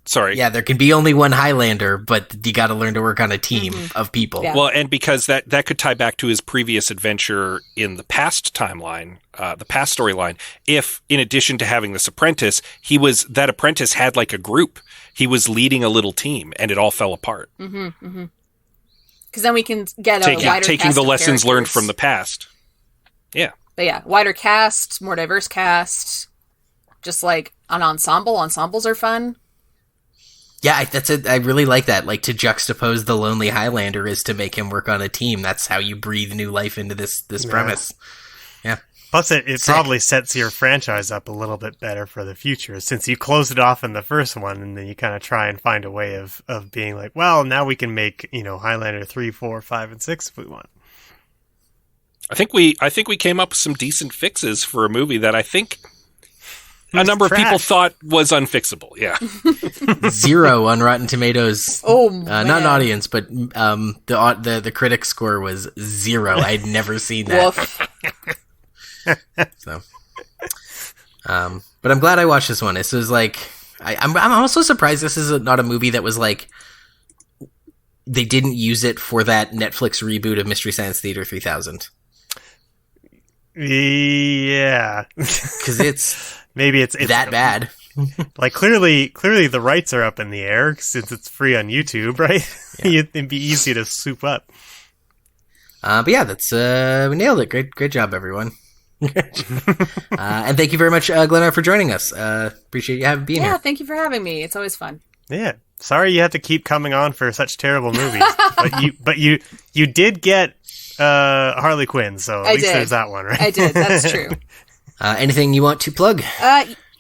Sorry. Yeah, there can be only one Highlander, but you got to learn to work on a team of people. Yeah. Well, and because that could tie back to his previous adventure in the past timeline, the past storyline. If, in addition to having this apprentice, that apprentice had like a group. He was leading a little team, and it all fell apart. Because then we can get a wider taking cast the of lessons learned characters. from the past. Yeah. But yeah, wider cast, more diverse cast. Just like an ensemble. Ensembles are fun. Yeah, I really like that. Like, to juxtapose the lonely Highlander is to make him work on a team. That's how you breathe new life into this premise. Yeah. Plus, it probably sets your franchise up a little bit better for the future, since you closed it off in the first one, and then you kind of try and find a way of being like, well, now we can make, Highlander 3, 4, 5, and 6 if we want. I think we came up with some decent fixes for a movie that I think a number of people thought was unfixable. Yeah. 0 on Rotten Tomatoes. Oh, man. Not an audience, but the critic score was 0. I'd never seen that. So, but I'm glad I watched this one. This was like, I'm also surprised this is not a movie that was like, they didn't use it for that Netflix reboot of Mystery Science Theater 3000. Yeah. Because it's maybe it's that bad. Like clearly the rights are up in the air since it's free on YouTube, right? Yeah. It'd be easy to soup up. But yeah, that's we nailed it. Great job, everyone. And thank you very much, Glenna, for joining us. Appreciate you being here. Yeah, thank you for having me. It's always fun. Yeah. Sorry you have to keep coming on for such terrible movies. but you did get Harley Quinn, so at least there's that one, right? I did. That's true. Anything you want to plug?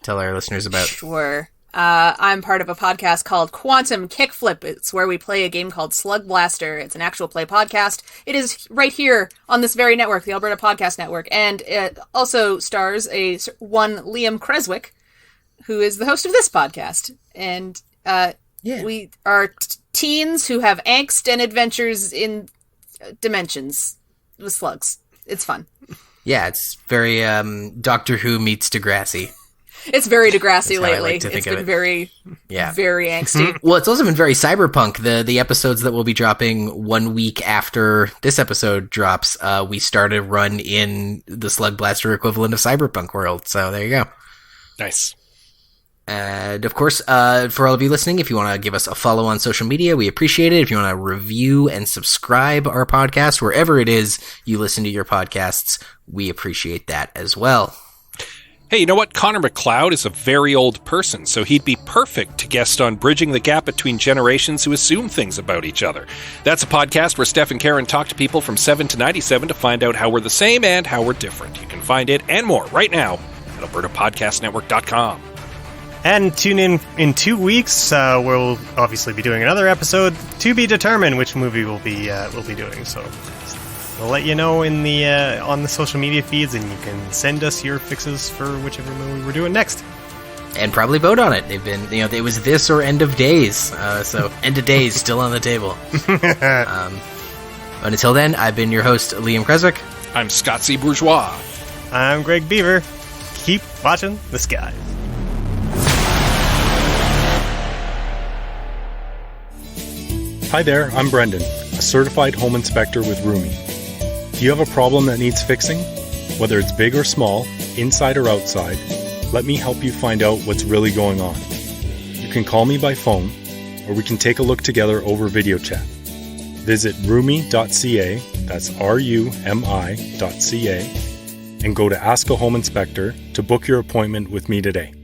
Tell our listeners about. Sure. I'm part of a podcast called Quantum Kickflip. It's where we play a game called Slug Blaster. It's an actual play podcast. It is right here on this very network, the Alberta Podcast Network, and it also stars one Liam Creswick, who is the host of this podcast. And we are teens who have angst and adventures in dimensions with slugs. It's fun. Yeah, it's very Doctor Who meets Degrassi. It's very Degrassi lately. Like it's been very angsty. Well, it's also been very cyberpunk. The episodes that will be dropping 1 week after this episode drops, we started a run in the Slug Blaster equivalent of cyberpunk world. So there you go. Nice. And of course, for all of you listening, if you want to give us a follow on social media, we appreciate it. If you want to review and subscribe our podcast, wherever it is you listen to your podcasts, we appreciate that as well. Hey, you know what? Connor MacLeod is a very old person, so he'd be perfect to guest on Bridging the Gap Between Generations Who Assume Things About Each Other. That's a podcast where Steph and Karen talk to people from 7 to 97 to find out how we're the same and how we're different. You can find it and more right now at albertapodcastnetwork.com. And tune in 2 weeks. We'll obviously be doing another episode to be determined which movie we'll be doing. So we'll let you know in the on the social media feeds, and you can send us your fixes for whichever movie we're doing next. And probably vote on it. They've been, it was this or End of Days. So End of Days still on the table. But until then, I've been your host, Liam Creswick. I'm Scott C. Bourgeois. I'm Greg Beaver. Keep watching the skies. Hi there, I'm Brendan, a certified home inspector with Rumi. Do you have a problem that needs fixing? Whether it's big or small, inside or outside, let me help you find out what's really going on. You can call me by phone, or we can take a look together over video chat. Visit rumi.ca, that's RUMI.ca, and go to Ask a Home Inspector to book your appointment with me today.